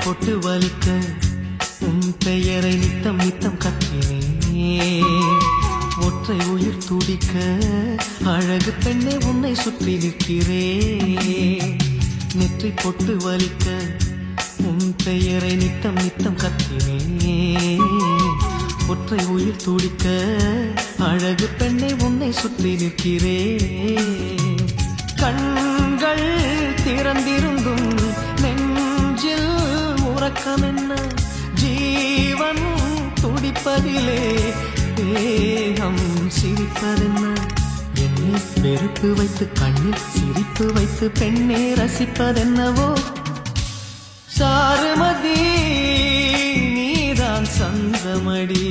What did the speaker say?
பொட்டு வலிக்க உன் பெயரை நித்தம் நித்தம் கத்தினேன். ஒற்றை உயிர் துடிக்க அழகு பெண்ணே உன்னை சுற்றி நிற்கிறேன். நெற்றி பொட்டு வலிக்க உன் பெயரை நித்தம் நித்தம் கத்தினேன். ஒற்றை உயிர் துடிக்க அழகு பெண்ணை உன்னை சுற்றி நிற்கிறேன். கண்கள் திறந்திருந்தும் நெஞ்சில் உறக்கம் என்ன? ஜீவன் துடிப்பதிலே தேகம் சிரிப்பதென்ன? என்னை வெறுப்பு வைத்து கண்ணில் சிரிப்பு வைத்து பெண்ணே ரசிப்பதென்னவோ? சாருமதி நீதான் சந்தமடி.